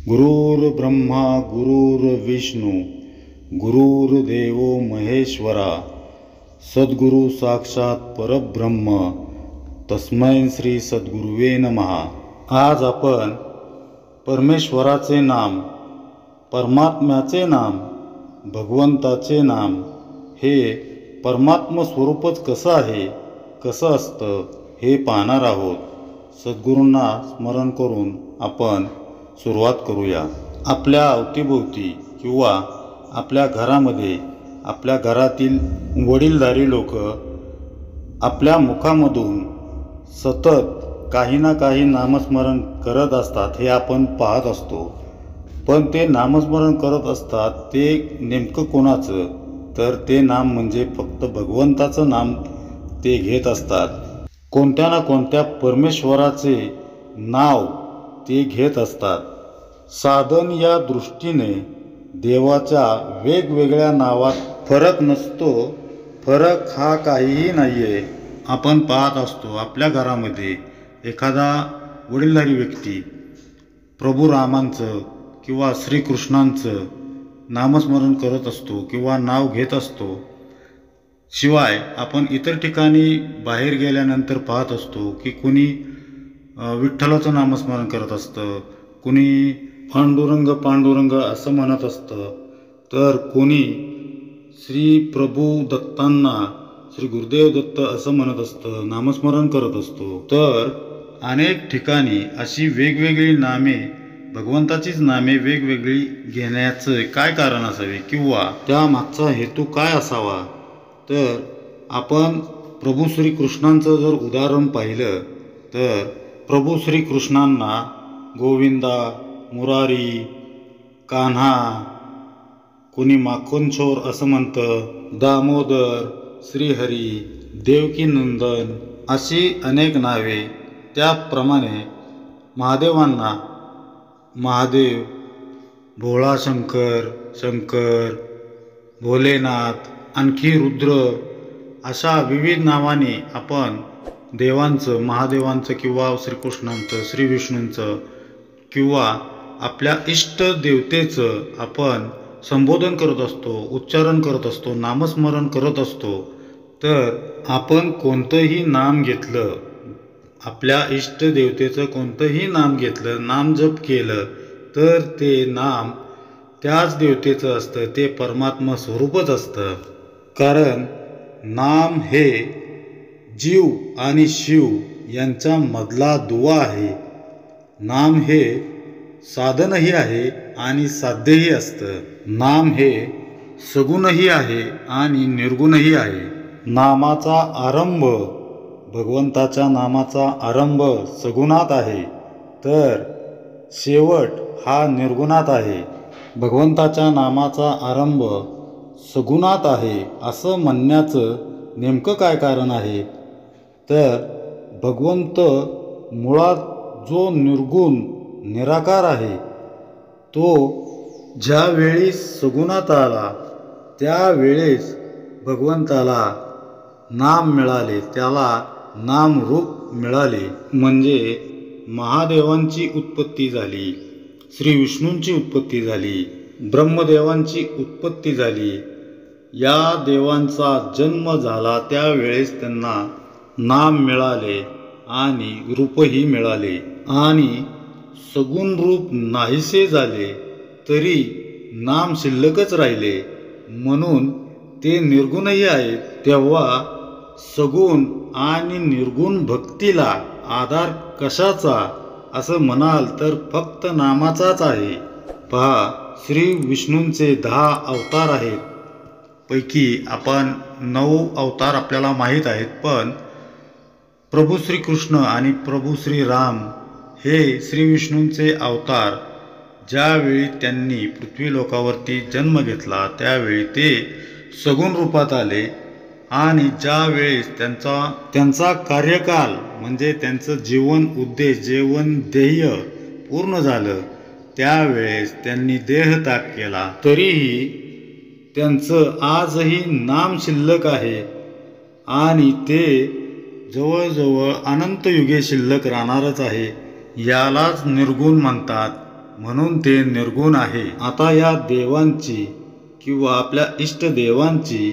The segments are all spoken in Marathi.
गुरुर्ब्रह्मा गुरुर्विष्णू गुरुर्देवो महेश्वरा सद्गुरु साक्षात परब्रह्म तस्मै श्री सद्गुरुवे नमः। आज आपण परमेश्वराचे नाम, परमात्म्याचे नाम, भगवंताचे नाम हे परमात्म स्वरूपच कसं आहे, कसं असतं हे पाहणार आहोत। सद्गुरूंना स्मरण करून आपण सुरुवात करूया। आपल्या अवतीभोवती किंवा आपल्या घरामध्ये आपल्या घरातील वडीलधारी लोक आपल्या मुखामधून सतत काही ना काही नामस्मरण करत असतात, हे आपण पाहत असतो। पण ते नामस्मरण करत असतात ते नेमकं कोणाचं, तर ते नाम म्हणजे फक्त भगवंताचं नाम ते घेत असतात। कोणत्या ना कोणत्या परमेश्वराचे नाव ते घेत असतात। साधन या दृष्टीने देवाच्या वेगवेगळ्या नावात फरक नसतो, फरक हा काहीही नाही आहे। आपण पाहत असतो आपल्या घरामध्ये एखादा वडीलधारी व्यक्ती प्रभू रामांचं किंवा श्रीकृष्णांचं नामस्मरण करत असतो किंवा नाव घेत असतो। शिवाय आपण इतर ठिकाणी बाहेर गेल्यानंतर पाहत असतो की कुणी विठ्ठलाचं नामस्मरण करत असतं, कुणी पांडुरंग पांडुरंग असं म्हणत असतं, तर कोणी श्री प्रभू दत्तांना श्री गुरुदेव दत्त असं म्हणत असतं, नामस्मरण करत असतो। तर अनेक ठिकाणी अशी वेगवेगळी नामे, भगवंताचीच नामे वेगवेगळी घेण्याचं काय कारण असावे किंवा त्या मागचा हेतू काय असावा। तर आपण प्रभू श्रीकृष्णांचं जर उदाहरण पाहिलं तर प्रभू श्रीकृष्णांना गोविंदा, मुरारी, कान्हा, कोणी माखनचोर असं म्हणतं, दामोदर, श्रीहरी, देवकीनंदन अशी अनेक नावे। त्याप्रमाणे महादेवांना महादेव, भोळा शंकर, शंकर, भोलेनाथ, आणखी रुद्र अशा विविध नावांनी आपण देवांचं, महादेवांचं किंवा श्रीकृष्णांचं, श्री विष्णूंचं किंवा आपल्या इष्ट देवतेचं आपण संबोधन करत असतो, उच्चारण करत असतो, नामस्मरण करत असतो। तर आपण कोणतंही नाम घेतलं, आपल्या इष्ट देवतेचं कोणतंही नाम घेतलं, नाम जप केलं तर ते नाम त्याच देवतेचं असतं, ते परमात्मा स्वरूपच असतं। कारण नाम हे जीव आणि शिव यांच्या मधला दुवा आहे। नाम हे साधनही आहे आणि साध्यही असतं। नाम हे सगुणही आहे आणि निर्गुणही आहे। नामाचा आरंभ, भगवंताच्या नामाचा आरंभ सगुणात आहे, तर शेवट हा निर्गुणात आहे। भगवंताच्या नामाचा आरंभ सगुणात आहे असं म्हणण्याचं नेमकं काय कारण आहे, तर भगवंत मुळात जो निर्गुण निराकार आहे, तो ज्यावेळी सगुणात आला त्यावेळेस भगवंताला नाम मिळाले, त्याला नामरूप मिळाले। म्हणजे महादेवांची उत्पत्ती झाली, श्री विष्णूंची उत्पत्ती झाली, ब्रह्मदेवांची उत्पत्ती झाली। या देवांचा जन्म झाला त्यावेळेस त्यांना नाम मिळाले आणि रूपही मिळाले। आणि सगुण रूप नाहीसे झाले तरी नाम शिल्लकच राहिले, म्हणून ते निर्गुणही आहेत। तेव्हा सगुण आणि निर्गुण भक्तीला आधार कशाचा असं म्हणाल तर फक्त नामाचाच आहे। पहा, श्री विष्णूंचे 10 अवतार आहेत, पैकी आपण 9 अवतार आपल्याला माहीत आहेत। पण प्रभू श्रीकृष्ण आणि प्रभू श्रीराम हे श्री विष्णूंचे अवतार। ज्यावेळी त्यांनी पृथ्वी लोकावरती जन्म घेतला त्यावेळी ते सगुण रूपात आले आणि ज्यावेळेस त्यांचा कार्यकाल म्हणजे त्यांचं जीवन उद्देश, जीवन ध्येय पूर्ण झालं त्यावेळेस त्यांनी देहत्याग केला। तरीही त्यांचं आजही नाम शिल्लक आहे आणि ते जवळजवळ अनंत युगे शिल्लक राहणारच आहे। यालाच निर्गुण म्हणतात। म्हणून ते निर्गुण आहे. आता या देवांची किंवा आपल्या इष्टदेवांची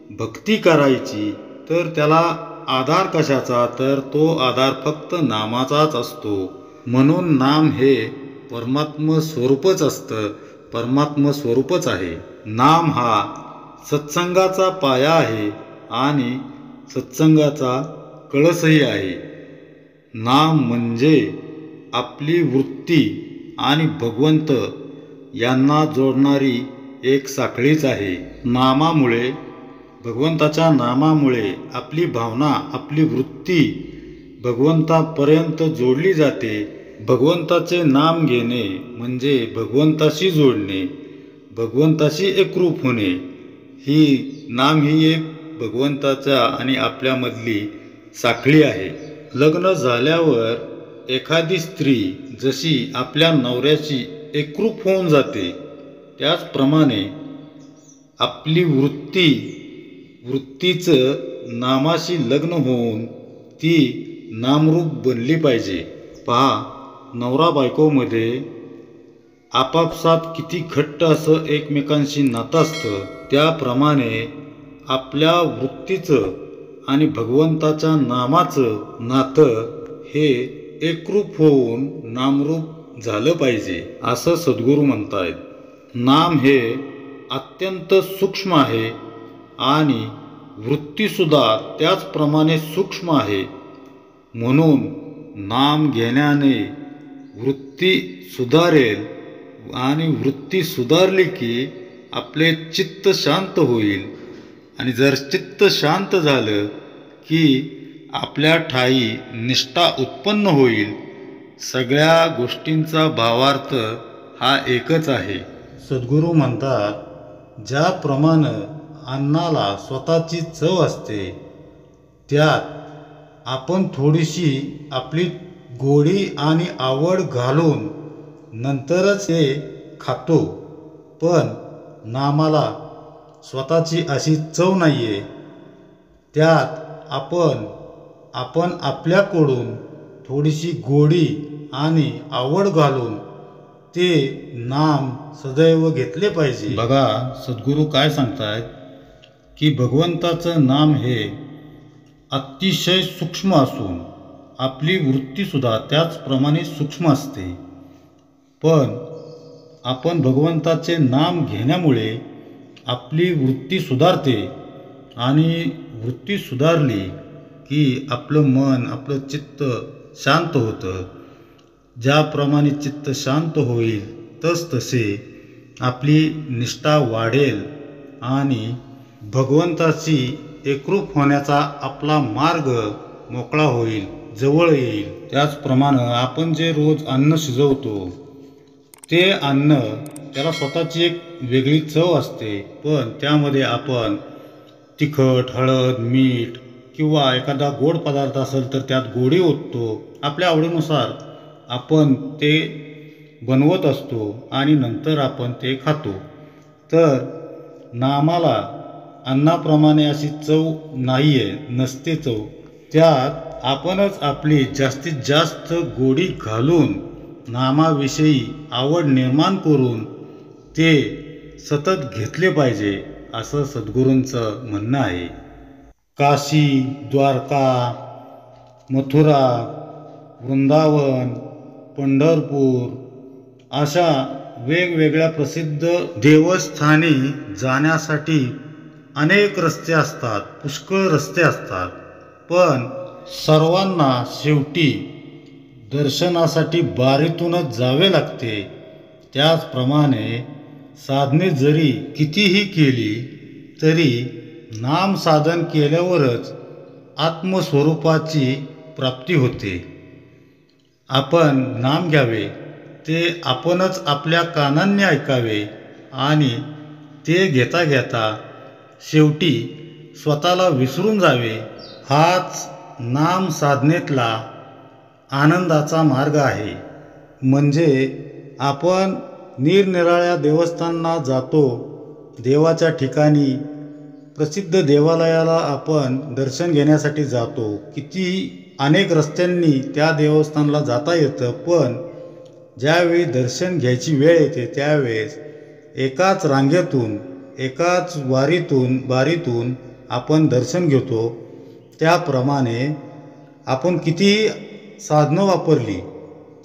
भक्ती करायची तर त्याला आधार कशाचा, तर तो आधार फक्त नामाचाच असतो. म्हणून नाम हे परमात्म स्वरूपच असतं, परमात्म स्वरूपच आहे. नाम हा सत्संगाचा पाया आहे आणि सत्संगाचा कळसही आहे. नाम म्हणजे आपली वृत्ती आणि भगवंत यांना जोडणारी एक साखळीच आहे. नामामुळे, भगवंताच्या नामामुळे आपली भावना, आपली वृत्ती भगवंतापर्यंत जोडली जाते. भगवंताचे नाम घेणे म्हणजे भगवंताशी जोडणे, भगवंताशी एकरूप होणे. नाम ही एक भगवंताच्या आणि आपल्यामधली साखळी आहे. लग्न झाल्यावर एखादी स्त्री जशी आपल्या नवऱ्याशी एकरूप होऊन जाते, त्याचप्रमाणे आपली वृत्तीचं नामाशी लग्न होऊन ती नामरूप बनली पाहिजे. पहा, नवरा बायकोमध्ये आपापसात किती घट्ट असं एकमेकांशी नातं असतं, त्याप्रमाणे आपल्या वृत्तीचं आणि भगवंताच्या नामाचं नातं हे एकरूप होऊन नामरूप झालं पाहिजे, असं सद्गुरू म्हणतायत. नाम हे अत्यंत सूक्ष्म आहे आणि वृत्तीसुद्धा त्याचप्रमाणे सूक्ष्म आहे. म्हणून नाम घेण्याने वृत्ती सुधारेल आणि वृत्ती सुधारली की आपले चित्त शांत होईल. आणि जर चित्त शांत झालं की आपल्या ठायी निष्ठा उत्पन्न होईल. सगळ्या गोष्टींचा भावार्थ हा एकच आहे. सद्गुरू म्हणतात, ज्याप्रमाणे अन्नाला स्वतःची चव असते, त्यात आपण थोडीशी आपली गोडी आणि आवड घालून नंतरच हे खातो, पण नामाला स्वतःची अशी चव नाही आहे. त्यात आपण आपल्याकडून थोडीशी गोडी आणि आवड घालून ते नाम सदैव घेतले पाहिजे. बघा, सद्गुरू काय सांगतायत की भगवंताचं नाम हे अतिशय सूक्ष्म असून आपली वृत्तीसुद्धा त्याचप्रमाणे सूक्ष्म असते. पण आपण भगवंताचे नाम घेण्यामुळे आपली वृत्ती सुधारते आणि वृत्ती सुधारली की आपलं मन, आपलं चित्त शांत होतं. ज्याप्रमाणे चित्त शांत होईल तसतसे आपली निष्ठा वाढेल आणि भगवंताशी एकरूप होण्याचा आपला मार्ग मोकळा होईल, जवळ येईल. त्याचप्रमाणे आपण जे रोज अन्न शिजवतो, ते अन्न त्याला स्वतःची एक वेगळी चव असते, पण त्यामध्ये आपण तिखट, हळद, मीठ किंवा एखादा गोड पदार्थ असेल तर त्यात गोडी ओततो. आपल्या आवडीनुसार आपण ते बनवत असतो आणि नंतर आपण ते खातो. तर नामाला अन्नाप्रमाणे अशी चव नाही आहे, नसते चव. त्यात आपणच आपली जास्तीत जास्त गोडी घालून नामाविषयी आवड निर्माण करून ते सतत घेतले पाहिजे, असं सद्गुरूंचं म्हणणं आहे. काशी, द्वारका, मथुरा, वृंदावन, पंढरपूर अशा वेगवेगळ्या प्रसिद्ध देवस्थानी जाण्यासाठी अनेक रस्ते असतात, पुष्कळ रस्ते असतात. पण सर्वांना शेवटी दर्शनासाठी बारीतूनच जावे लागते. त्याचप्रमाणे साधने जरी कितीही केली तरी नाम साधन केल्यावरच आत्मस्वरूपाची प्राप्ती होते. आपण नाम घ्यावे, ते आपणच आपल्या कानांनी ऐकावे आणि ते घेता घेता शेवटी स्वतःला विसरून जावे. हाच नाम साधनेतला आनंदाचा मार्ग आहे. म्हणजे आपण निरनिराळ्या देवस्थानांना जातो, देवाच्या ठिकाणी प्रसिद्ध देवालयाला आपण दर्शन घेण्यासाठी जातो. किती अनेक रस्त्यांनी त्या देवस्थानाला जाता येतं, पण ज्यावेळी दर्शन घ्यायची वेळ येते त्यावेळेस एकाच रांगेतून एकाच बारीतून आपण दर्शन घेतो. त्याप्रमाणे आपण किती साधनं वापरली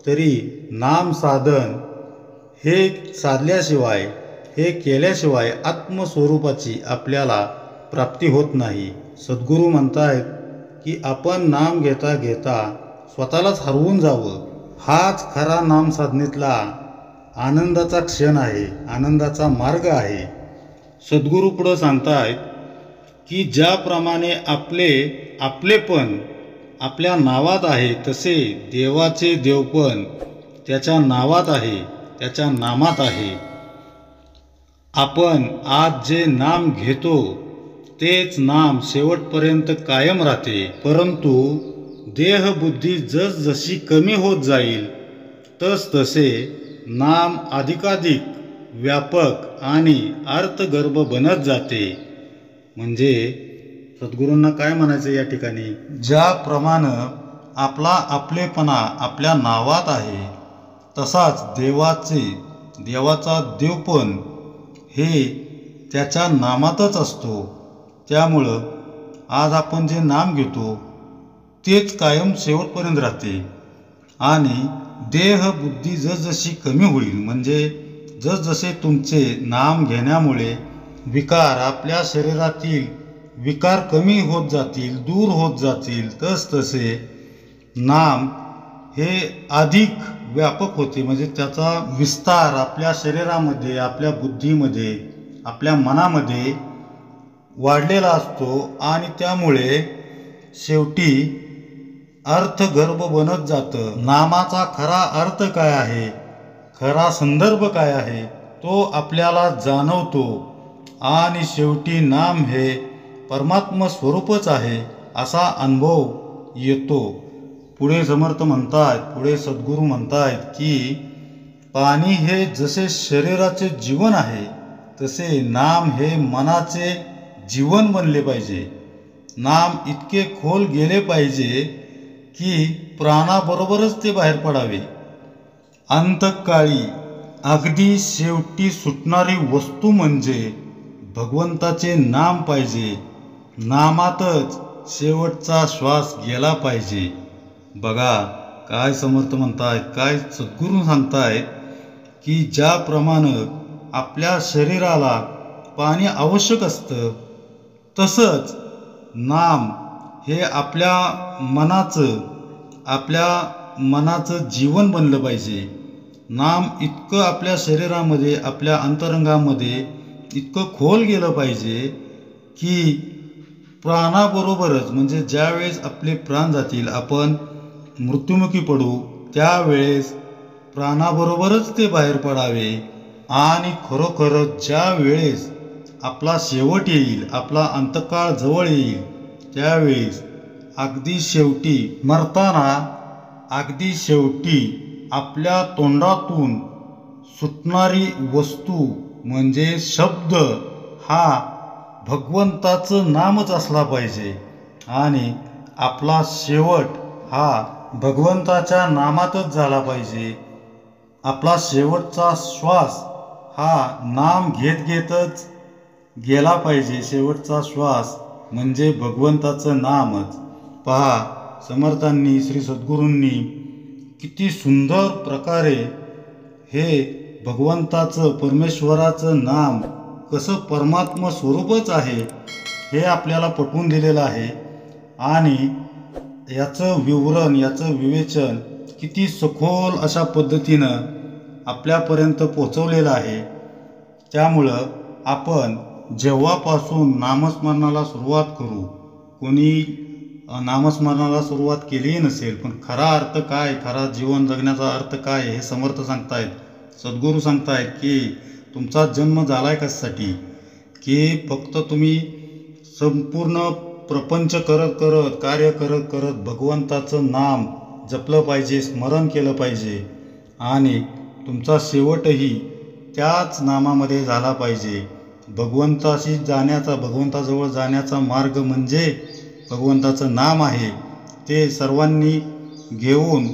तरी नाम साधन हे साधल्याशिवाय, हे केल्याशिवाय आत्मस्वरूपाची आपल्याला प्राप्ती होत नाही. सद्गुरू म्हणतायत की आपण नाम घेता घेता स्वतःलाच हरवून जावं. हाच खरा नाम साधनेतला आनंदाचा क्षण आहे, आनंदाचा मार्ग आहे. सद्गुरू पुढं सांगतायत की ज्याप्रमाणे आपलेपण आपल्या नावात आहे तसे देवाचे देवपण त्याच्या नावात आहे, त्याच्या नामात आहे. आपण आज जे नाम घेतो तेच नाम शेवटपर्यंत कायम राहते. परंतु देहबुद्धी जसजशी कमी होत जाईल तसतसे नाम अधिकाधिक व्यापक आणि अर्थगर्भ बनत जाते. म्हणजे सद्गुरूंना काय म्हणायचं या ठिकाणी, ज्याप्रमाणे आपला आपलेपणा आपल्या नावात आहे तसाच देवाचा देवपण हे त्याच्या नामातच असतो. त्यामुळं आज आपण जे नाम घेतो तेच कायम शेवटपर्यंत राहते. आणि देहबुद्धी जसजशी कमी होईल, म्हणजे जसजसे तुमचे नाम घेण्यामुळे विकार, आपल्या शरीरातील विकार कमी होत जातील, दूर होत जातील, तसतसे नाम हे अधिक व्यापक होते. म्हणजे त्याचा विस्तार आपल्या शरीरामध्ये, आपल्या बुद्धीमध्ये, आपल्या मनामध्ये वाढलेला असतो. आणि त्यामुळे शेवटी अर्थगर्भ बनत जातं. नामाचा खरा अर्थ काय आहे, खरा संदर्भ काय आहे तो आपल्याला जाणवतो. आणि शेवटी नाम हे परमात्म स्वरूपच आहे असा अनुभव येतो. पुढे समर्थ म्हणतायत, पुढे सद्गुरू म्हणतायत की पाणी हे जसे शरीराचे जीवन आहे तसे नाम हे मनाचे जीवन बनले पाहिजे. नाम इतके खोल गेले पाहिजे की प्राणाबरोबरच ते बाहेर पडावे. अंतकाळी अगदी शेवटी सुटणारी वस्तू म्हणजे भगवंताचे नाम पाहिजे. नामातच शेवटचा श्वास गेला पाहिजे. बघा काय समर्थ म्हणतायत, काय सद्गुरू सांगतायत की ज्याप्रमाणे आपल्या शरीराला पाणी आवश्यक असतं तसंच नाम हे आपल्या मनाचं जीवन बनलं पाहिजे. नाम इतकं आपल्या शरीरामध्ये, आपल्या अंतरंगामध्ये इतकं खोल गेलं पाहिजे की प्राणाबरोबरच, म्हणजे ज्यावेळेस आपले प्राण जातील, आपण मृत्युमुखी पडू त्यावेळेस प्राणाबरोबरच ते बाहेर पडावे. आणि खरोखरच ज्या वेळेस आपला शेवट येईल, आपला अंतकाळ जवळ येईल त्यावेळेस अगदी शेवटी मरताना, अगदी शेवटी आपल्या तोंडातून सुटणारी वस्तू म्हणजे शब्द हा भगवंताचं नामच असला पाहिजे. आणि आपला शेवट हा भगवंताच्या नामातच झाला पाहिजे. आपला शेवटचा श्वास हा नाम घेत घेतच गेला पाहिजे. शेवटचा श्वास म्हणजे भगवंताचं नामच. पहा समर्थांनी, श्री सद्गुरूंनी किती सुंदर प्रकारे हे भगवंताचं, परमेश्वराचं नाम कसं परमात्म स्वरूपच आहे हे आपल्याला पटवून दिलेलं आहे. आणि याचं विवरण, याचं विवेचन किती सखोल अशा पद्धतीनं आपल्यापर्यंत पोचवलेलं आहे. त्यामुळं आपण जेव्हापासून नामस्मरणाला सुरुवात करू, कोणी नामस्मरणाला सुरुवात केलीही नसेल, पण खरा अर्थ काय, खरा जीवन जगण्याचा अर्थ काय हे समर्थ सांगतायत. सद्गुरू सांगतायत की तुमचा जन्म झाला आहे कशासाठी, की फक्त तुम्ही संपूर्ण प्रपंच करत करत, कार्य करत करत भगवंताचं नाम जपलं पाहिजे, स्मरण केलं पाहिजे. आणि तुमचा शेवटही त्याच नामामध्ये झाला पाहिजे. भगवंताशी जाण्याचा, भगवंताजवळ जाण्याचा मार्ग म्हणजे भगवंताचं नाम आहे. ते सर्वांनी घेऊन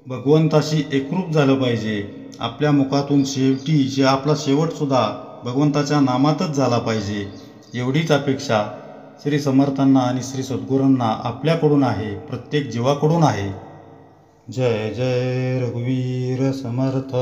भगवंताशी एकरूप झालं पाहिजे. आपल्या मुखातून शेवटी आपला शेवटसुद्धा भगवंताच्या नामातच झाला पाहिजे. एवढीच अपेक्षा श्री समर्थांना आणि श्री सद्गुरूंना आपल्याकडून आहे, प्रत्येक जीवाकडून आहे. जय जय रघुवीर समर्थ.